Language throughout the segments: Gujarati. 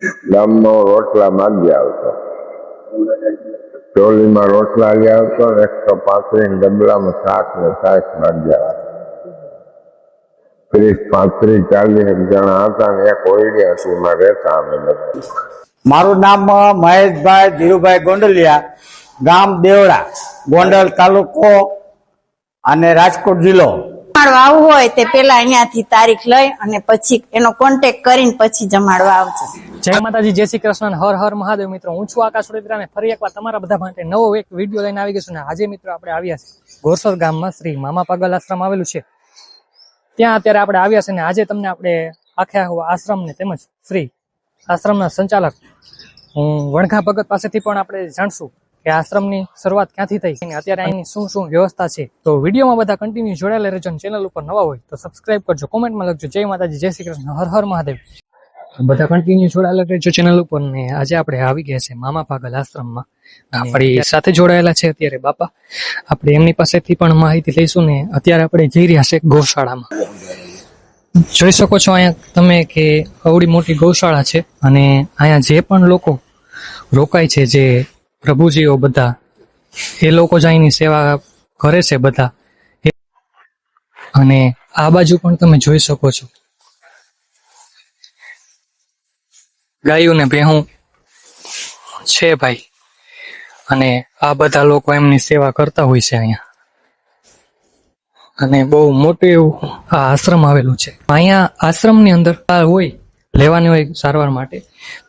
ગામનો રોટલા માંગી આવતો, ટોલીમાં રોટલા લઈ આવતો, 135 ડબલામાં શાક ને શાક માંગી આવતો. 30, 35, 40 જણા હતા ને એક ઓયડી હતી, એમાં રહેતા અમે બધા. મારું નામ મહેશભાઈ ધીરુભાઈ ગોંડલિયા, ગામ દેવડા, ગોંડલ તાલુકો અને રાજકોટ જિલ્લો. જમાડવા હોય તે પેલા અહીંયાથી તારીખ લઈ અને પછી એનો કોન્ટેક્ટ કરીને પછી જમાડવા આવજો. જય માતાજી, જય શ્રી કૃષ્ણ, હર હર મહાદેવ. મિત્રો, હું છું આકાશ વડોદરા ને ફરી એકવાર તમારા બધા માટે નવો એક વિડીયો લઈને આવી ગયો છું. આજે મિત્રો આપણે આવ્યા છે ઘોરસદ ગામમાં શ્રી મામા પાગલ આશ્રમ આવેલું છે, ત્યાં અત્યારે આપણે આવ્યા છે. ને આજે તમને આપણે આખે આશ્રમ ને તેમજ શ્રી આશ્રમના સંચાલક વણઘા ભગત પાસેથી પણ આપણે જાણશું કે આશ્રમની શરૂઆત ક્યાંથી થઈ અને અત્યારે અહીંની શું વ્યવસ્થા છે. તો વિડીયોમાં બધા કન્ટિન્યુ જોડાયેલા રહેજો. ચેનલ ઉપર નવા હોય તો સબસ્ક્રાઇબ કરજો, કોમેન્ટમાં લખજો જય માતાજી, જય શ્રી કૃષ્ણ, હર હર મહાદેવ. બધા કન્ટિન્યુ જોડાયેલા રહેજો ચેનલ ઉપર. ને આજે આપણે આવી ગયા છે મામા પાગલ આશ્રમમાં. આપણી સાથે જોડાયેલા છે અત્યારે બાપા. આપણે એમની પાસેથી પણ માહિતી લઈશું. ને અત્યારે આપણે જઈ રહ્યા છે ગૌશાળામાં. જોઈ શકો છો અહીંયા તમે કે અવડી મોટી ગૌશાળા છે અને અહીંયા જે પણ લોકો રોકાય છે, જે પ્રભુજીઓ બધા, એ લોકો જ અહીંની સેવા કરે છે બધા. અને આ બાજુ પણ તમે જોઈ શકો છો ગાયું ને ભેહું છે ભાઈ, અને આ બધા લોકો એમની સેવા કરતા હોય છે અહીંયા. અને બહુ મોટું એવું આ આશ્રમ આવેલું છે. અહીંયા આશ્રમની અંદર હોય લેવાની હોય સારવાર માટે,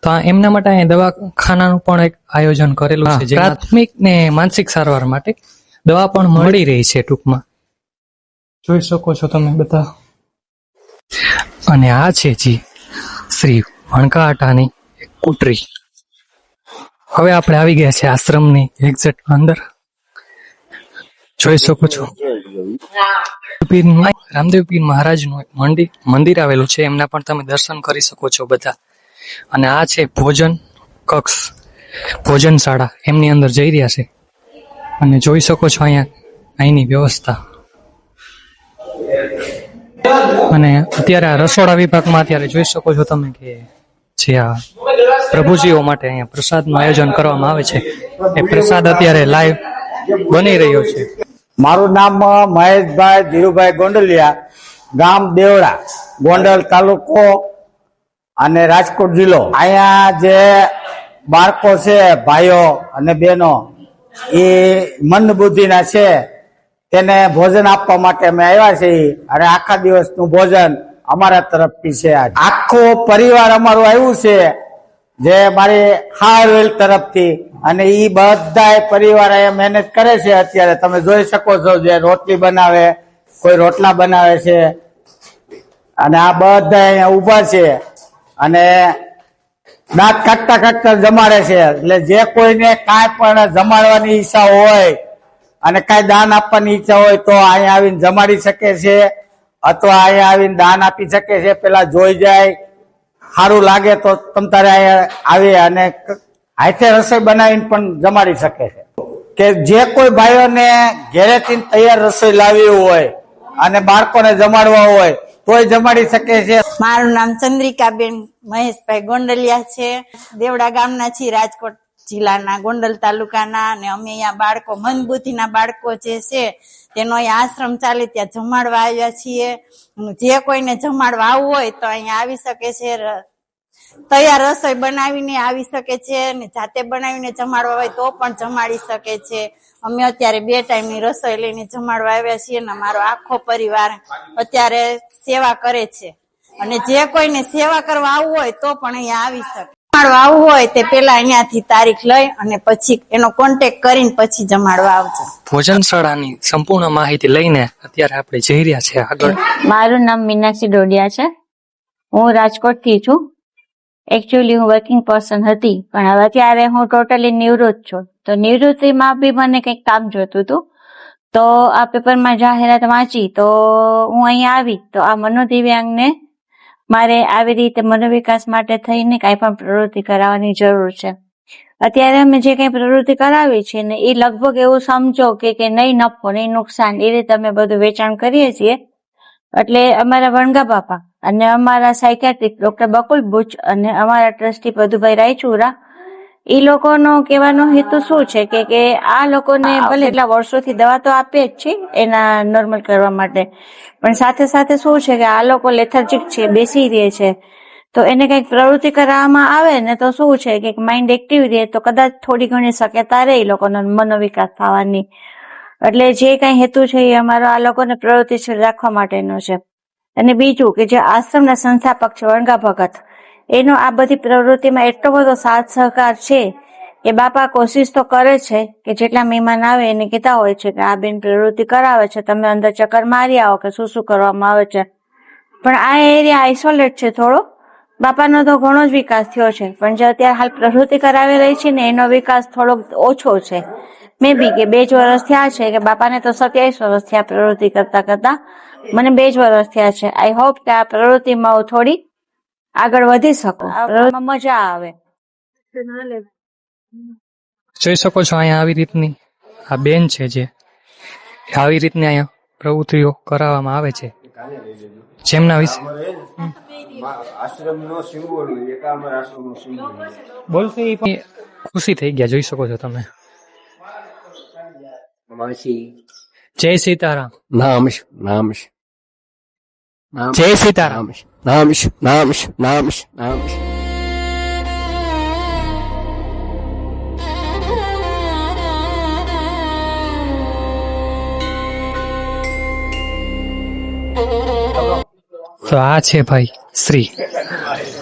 તો એમના માટે અહીંયા દવાખાનાનું પણ એક આયોજન કરેલું છે, જે પ્રાથમિક ને માનસિક સારવાર માટે દવા પણ મળી રહી છે ટૂંકમાં. જોઈ શકો છો તમે બધા. અને આ છે જી શ્રી વણકાટાની કુટરી. હવે આપણે આવી ગયા છે આશ્રમની એક્ઝેક્ટ અંદર. જોઈ શકો છો રામદેવ પીર મહારાજનું મંદિર આવેલું છે, એમના પણ તમે દર્શન કરી શકો છો બધા. અને આ છે ભોજન કક્ષ, ભોજનશાળા, એમની અંદર જઈ રહ્યા છે. અને જોઈ શકો છો અહીંની વ્યવસ્થા. અને અત્યારે આ રસોડા વિભાગમાં અત્યારે જોઈ શકો છો તમે કે જે આ પ્રભુજીઓ માટે અહીંયા પ્રસાદનું આયોજન કરવામાં આવે છે, એ પ્રસાદ અત્યારે લાઈવ બની રહ્યો છે. મારું નામ મહેશભાઈ ધીરુભાઈ ગોંડલિયા, ગામ દેવડા, ગોંડલ તાલુકો અને રાજકોટ જિલ્લો. અહીંયા જે બાળકો છે, ભાઈઓ અને બહેનો, એ મન બુદ્ધિના છે, તેને ભોજન આપવા માટે અમે આવ્યા છીએ. અને આખા દિવસનું ભોજન અમારા તરફથી છે. આખો પરિવાર અમારું આવ્યું છે, જે મારી હારવેલ તરફથી. અને એ બધા પરિવાર અહીંયા મહેનત કરે છે. અત્યારે તમે જોઈ શકો છો, જે રોટલી બનાવે, કોઈ રોટલા બનાવે છે, અને આ બધા અહીંયા ઉભા છે અને દાંત કાઢતા કાઢતા જમાડે છે. એટલે જે કોઈને કાંઈ પણ જમાડવાની ઈચ્છા હોય અને કાંઈ દાન આપવાની ઈચ્છા હોય તો અહીંયા આવીને જમાડી શકે છે, અથવા અહીંયા આવીને દાન આપી શકે છે. પેલા જોઈ જાય, સારું લાગે તો તમ તારે અહીંયા આવી અને હાથે રસોઈ બનાવીને પણ જમાડી શકે છે. કે જે કોઈ ભાઈઓને ઘરેથી તૈયાર રસોઈ લાવી હોય અને બાળકોને જમાડવા હોય તોય જમાડી શકે છે. મારું નામ ચંદ્રિકાબેન મહેશભાઈ ગોંડલિયા છે. દેવડા ગામના છીએ, રાજકોટ જિલ્લાના, ગોંડલ તાલુકાના. અને અમે અહીંયા બાળકો, મંદબુદ્ધિના બાળકો જે છે તેનો અહીંયા આશ્રમ ચાલે ત્યાં જમાડવા આવ્યા છીએ. જે કોઈને જમાડવા આવવું હોય તો અહીંયા આવી શકે છે. તૈયાર રસોઈ બનાવીને આવી શકે છે, અને જાતે બનાવીને જમાડવા હોય તો પણ જમાડી શકે છે. અમે અત્યારે 2 ટાઈમની રસોઈ લઈને જમાડવા આવ્યા છીએ અને અમારો આખો પરિવાર અત્યારે સેવા કરે છે. અને જે કોઈને સેવા કરવા આવવું હોય તો પણ અહીંયા આવી શકે. જમાડવા આવવું હોય તે પેલા અહીંયાથી તારીખ લઈ અને પછી એનો કોન્ટેક્ટ કરીને પછી જમાડવા આવજો. ભોજનશાળાની સંપૂર્ણ માહિતી લઈને અત્યારે આપણે જઈ રહ્યા છીએ આગળ. મારું નામ મીનાક્ષી ડોડિયા છે. હું રાજકોટ થી છું. એકચ્યુઅલી હું વર્કિંગ પર્સન હતી, પણ હવે અત્યારે હું ટોટલી નિવૃત્ત છું. તો નિવૃત્તિમાં બી મને કંઈક કામ જોતું હતું, તો આ પેપરમાં જાહેરાત વાંચી તો હું અહીંયા આવી. તો આ મનોદિવ્યાંગને મારે આવી રીતે મનોવિકાસ માટે થઈને કાંઈ પણ પ્રવૃત્તિ કરાવવાની જરૂર છે. અત્યારે અમે જે કંઈ પ્રવૃત્તિ કરાવી છે ને એ લગભગ એવું સમજો કે નહીં નફો નહીં નુકસાન, એ રીતે અમે બધું વેચાણ કરીએ છીએ. એટલે અમારા વણગા બાપા અને અમારા સાયકેટ્રિક ડોક્ટર બકુલ બુચ અને અમારા ટ્રસ્ટી પદુભાઈ રાયચુરા, એ લોકોનો કહેવાનો હેતુ શું છે કે આ લોકોને ભલે એટલા વર્ષોથી દવા તો આપીએ જ છે એના નોર્મલ કરવા માટે, પણ સાથે સાથે શું છે કે આ લોકો લેથર્જિક છે, બેસી રહે છે, તો એને કંઈક પ્રવૃત્તિ કરવામાં આવે ને તો શું છે કે માઇન્ડ એક્ટિવ રહે તો કદાચ થોડી ઘણી શક્યતા રહે એ લોકોનો મનોવિકાસ થવાની. એટલે જે કઈ હેતુ છે એ અમારો આ લોકોને પ્રવૃત્તિશીલ રાખવા માટેનો છે. અને બીજું કે જે આશ્રમના સંસ્થાપક છે વણગા ભગત, એનો આ બધી પ્રવૃત્તિમાં એટલો બધો સાથ સહકાર છે કે બાપા કોશિશ તો કરે છે કે જેટલા મહેમાન આવે એને કહેતા હોય છે કે આ બેન પ્રવૃત્તિ કરાવે છે, તમે અંદર ચક્કર મારી આવો કે શું કરવામાં આવે છે. પણ આ એરિયા આઇસોલેટ છે થોડો, બાપાનો તો ઘણો જ વિકાસ થયો છે, પણ જે અત્યારે હાલ પ્રવૃત્તિ કરાવી રહી છે ને એનો વિકાસ થોડો ઓછો છે. મે બી કે 2 જ વર્ષ થયા છે, કે બાપાને તો 27 વર્ષ થયા પ્રવૃત્તિ કરતા, મને 2 જ વર્ષ થયા છે. આઈ હોપ કે આ પ્રવૃત્તિમાં હું થોડી આગળ વધી શકું, પ્રવૃત્તિમાં મજા આવે. જોઈ શકો છો અહીંયા આવી રીતની આ બેન છે જે આવી રીતની અહીંયા પ્રવૃત્તિઓ કરાવવામાં આવે છે, જેમના વિશે આશ્રમનો સિમ્બોલ આશ્રમનો સિમ્બોલ બોલશે એ પણ ખુશી થઈ ગયા. જોઈ શકો છો તમે. જય સીતારામ. જય સીતારામ. તો આ છે ભાઈ શ્રી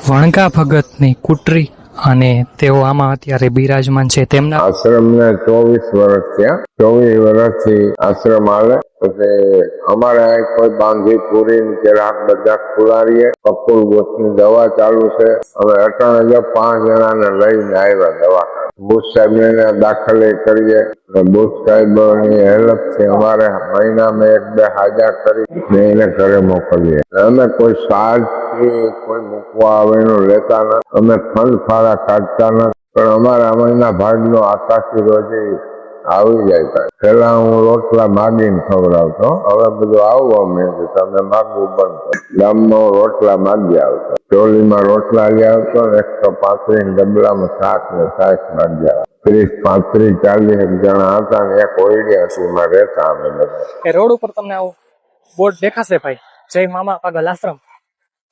વણગા ભગતની કુટરી, અને તેઓ આમાં અત્યારે બિરાજમાન છે. તેમના આશ્રમને 24 વર્ષ થયા. 24 વર્ષથી આશ્રમ આવે. પછી અમારે અહીં કોઈ બાંધી પૂરી કે રાત બધા ખુલારીએ. કપૂર ગોસની દવા ચાલુ છે. અમે 5 જણાને લઈને આવ્યા દવાખાને. બુચ સાહેબને દાખલ કરીએ. બુચ સાહેબની હેલ્પ થી અમારે મહિનામાં 1-2 હાજર કરી એને ઘરે મોકલીએ. અમે કોઈ સાજ કોઈ મૂકવા આવે એનું લેતા નથી. અમે ફંડ ફાળા કાઢતા નથી, પણ અમારા મહિના ભાગનો આકાશી રોજે આવી જાય. પેલા હું રોટલા માગીને ખવડાવતો, હવે બધું આવવા માંડ્યું, તમે માગવું બંધ કરો. ગામમાં રોટલા માગી આવતો, ચોલીમાં રોટલા લઈ આવતો ને 135 ડબલામાં શાક ને છાશ માગી આવતો. 30-35-40 જણા હતા ને એક ઓયડિયા માં રહેતા અમે બધા. રોડ ઉપર તમને આવું બોર્ડ દેખાશે ભાઈ, જય મામા પાગલ આશ્રમ.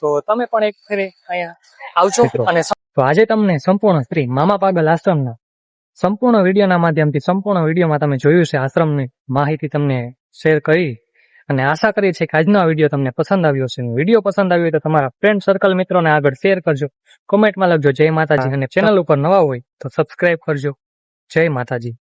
તો તમે પણ એક ફેરે અહીંયા આવજો. અને તો આજે તમને સંપૂર્ણ શ્રી મામા પાગલ આશ્રમના સંપૂર્ણ વિડીયોના માધ્યમથી સંપૂર્ણ વિડીયોમાં તમે જોયું છે, આશ્રમની માહિતી તમને શેર કરી, અને આશા કરીએ છીએ કે આજનો આ વિડીયો તમને પસંદ આવ્યો છે. વિડીયો પસંદ આવ્યો હોય તો તમારા ફ્રેન્ડ સર્કલ મિત્રોને આગળ શેર કરજો, કોમેન્ટમાં લખજો જય માતાજી, અને ચેનલ ઉપર નવા હોય તો સબસ્ક્રાઇબ કરજો. જય માતાજી.